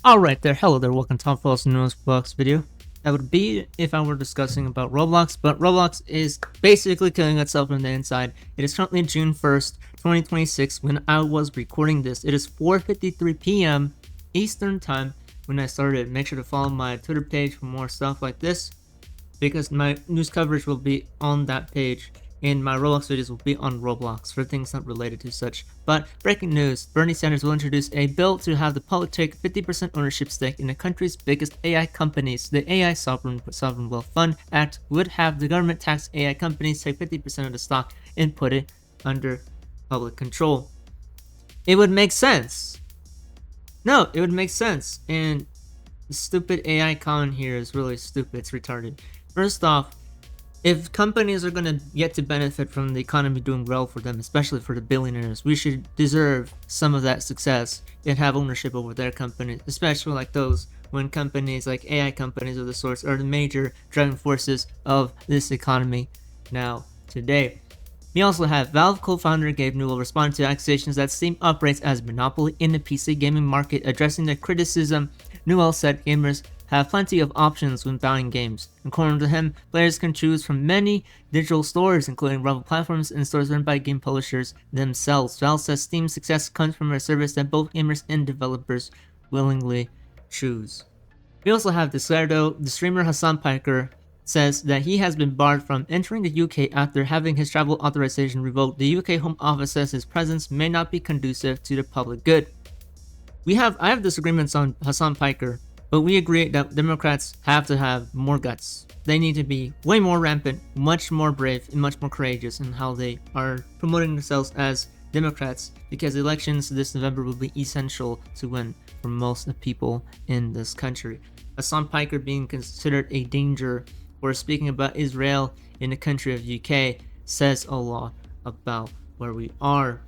Alright there, hello there, welcome to Tom Phillips' newest Roblox video. That would be if I were discussing about Roblox, but Roblox is basically killing itself from the inside. It is currently June 1st, 2026 when I was recording this. It is 4:53 p.m. Eastern time when I started. Make sure to follow my Twitter page for more stuff like this, because my news coverage will be on that page. And my Roblox videos will be on Roblox for things not related to such. But breaking news, Bernie Sanders will introduce a bill to have the public take 50% ownership stake in the country's biggest AI companies. The AI Sovereign Wealth Fund Act would have the government tax AI companies take 50% of the stock and put it under public control. It would make sense. No, it would make sense. And the stupid AI con here is really stupid. It's retarded. First off, if companies are going to get to benefit from the economy doing well for them, especially for the billionaires, we should deserve some of that success and have ownership over their companies, especially like those when companies like AI companies of the sorts are the major driving forces of this economy now today. We also have Valve co-founder Gabe Newell responding to accusations that Steam operates as a monopoly in the PC gaming market. Addressing the criticism, Newell said gamers have plenty of options when buying games. According to him, players can choose from many digital stores, including rival platforms and stores run by game publishers themselves. Valve says Steam's success comes from a service that both gamers and developers willingly choose. We also have Descerdo. The streamer Hassan Piker says that he has been barred from entering the UK after having his travel authorization revoked. The UK Home Office says his presence may not be conducive to the public good. I have disagreements on Hassan Piker, but we agree that Democrats have to have more guts. They need to be way more rampant, much more brave, and much more courageous in how they are promoting themselves as Democrats, because elections this November will be essential to win for most of the people in this country. Hassan Piker being considered a danger for speaking about Israel in the country of UK says a lot about where we are.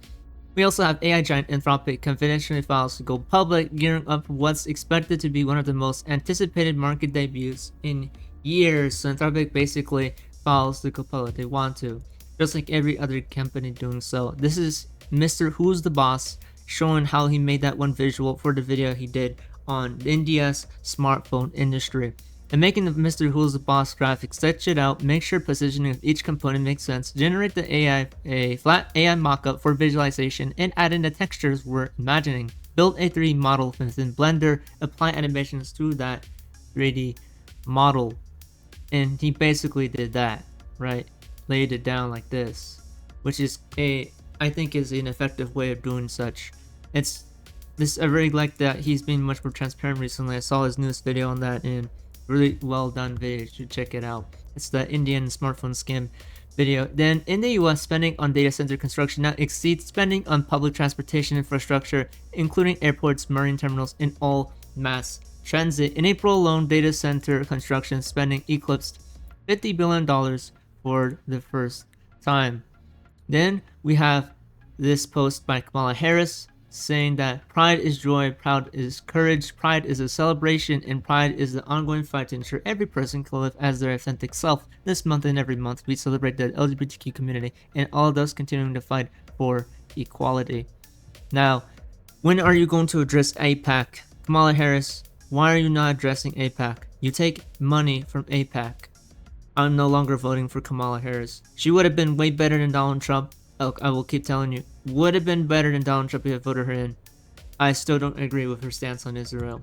We also have AI giant Anthropic confidentially files to go public, gearing up for what's expected to be one of the most anticipated market debuts in years. So Anthropic basically files to go public. They want to, just like every other company doing so. This is Mr. Who's the Boss showing how he made that one visual for the video he did on India's smartphone industry. And making the Mr. Who's the Boss graphics, sketch it out, make sure positioning of each component makes sense, generate the a flat AI mockup for visualization, and add in the textures we're imagining. Build a 3D model within Blender, apply animations to that 3D model. And he basically did that, right? Laid it down like this, which is I think is an effective way of doing such. I really like that he's been much more transparent recently. I saw his newest video on that, and really well done video. You should check it out. It's the Indian smartphone scam video. Then in the US, spending on data center construction now exceeds spending on public transportation infrastructure, including airports, marine terminals, and all mass transit. In April alone, data center construction spending eclipsed $50 billion for the first time. Then we have this post by Kamala Harris saying that pride is joy, proud is courage, pride is a celebration, and pride is the ongoing fight to ensure every person can live as their authentic self. This month and every month, we celebrate the LGBTQ community and all of those continuing to fight for equality. Now, when are you going to address AIPAC? Kamala Harris, why are you not addressing AIPAC? You take money from AIPAC. I'm no longer voting for Kamala Harris. She would have been way better than Donald Trump. I will keep telling you, would have been better than Donald Trump if I voted her in. I still don't agree with her stance on Israel.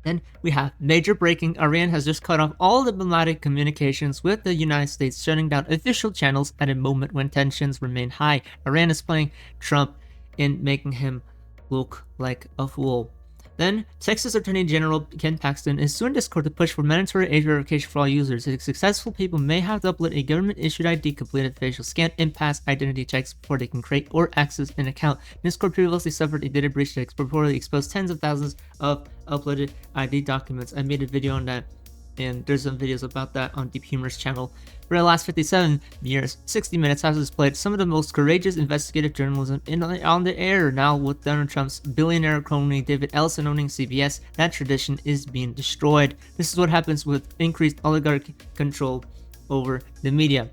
Then we have major breaking. Iran has just cut off all diplomatic communications with the United States, shutting down official channels at a moment when tensions remain high. Iran is playing Trump and making him look like a fool. Then, Texas Attorney General Ken Paxton is suing Discord to push for mandatory age verification for all users. Successful people may have to upload a government-issued ID, completed facial scan, and pass identity checks before they can create or access an account. Discord previously suffered a data breach that reportedly exposed tens of thousands of uploaded ID documents. I made a video on that, and there's some videos about that on Deep Humor's channel. For the last 57 years, 60 Minutes has displayed some of the most courageous investigative journalism on the air. Now, with Donald Trump's billionaire crony David Ellison owning CBS, that tradition is being destroyed. This is what happens with increased oligarchic control over the media.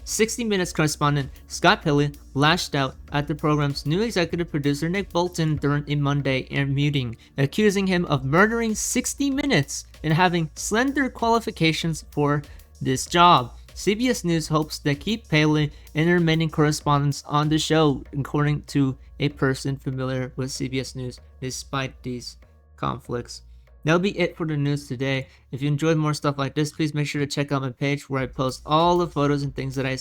60 Minutes correspondent Scott Pelley lashed out at the program's new executive producer Nick Bolton during a Monday meeting, accusing him of murdering 60 Minutes and having slender qualifications for this job. CBS News hopes to keep Paley and the remaining correspondents on the show, according to a person familiar with CBS News, despite these conflicts. That'll be it for the news today. If you enjoyed more stuff like this, please make sure to check out my page where I post all the photos and things that I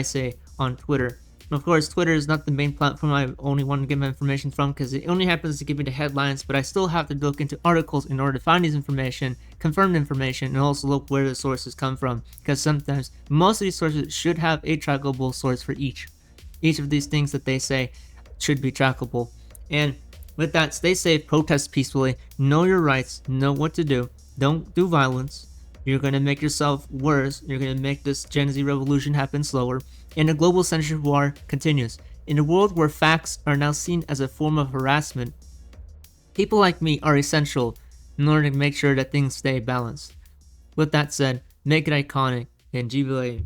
say on Twitter. And of course, Twitter is not the main platform I only want to get my information from, because it only happens to give me the headlines, but I still have to look into articles in order to find these information, confirmed information, and also look where the sources come from, because sometimes most of these sources should have a trackable source for each of these things that they say should be trackable. And with that, stay safe, protest peacefully, know your rights, know what to do, don't do violence. You're going to make yourself worse, you're going to make this Gen Z revolution happen slower, and the global censorship war continues. In a world where facts are now seen as a form of harassment, people like me are essential in order to make sure that things stay balanced. With that said, make it iconic and jubilate.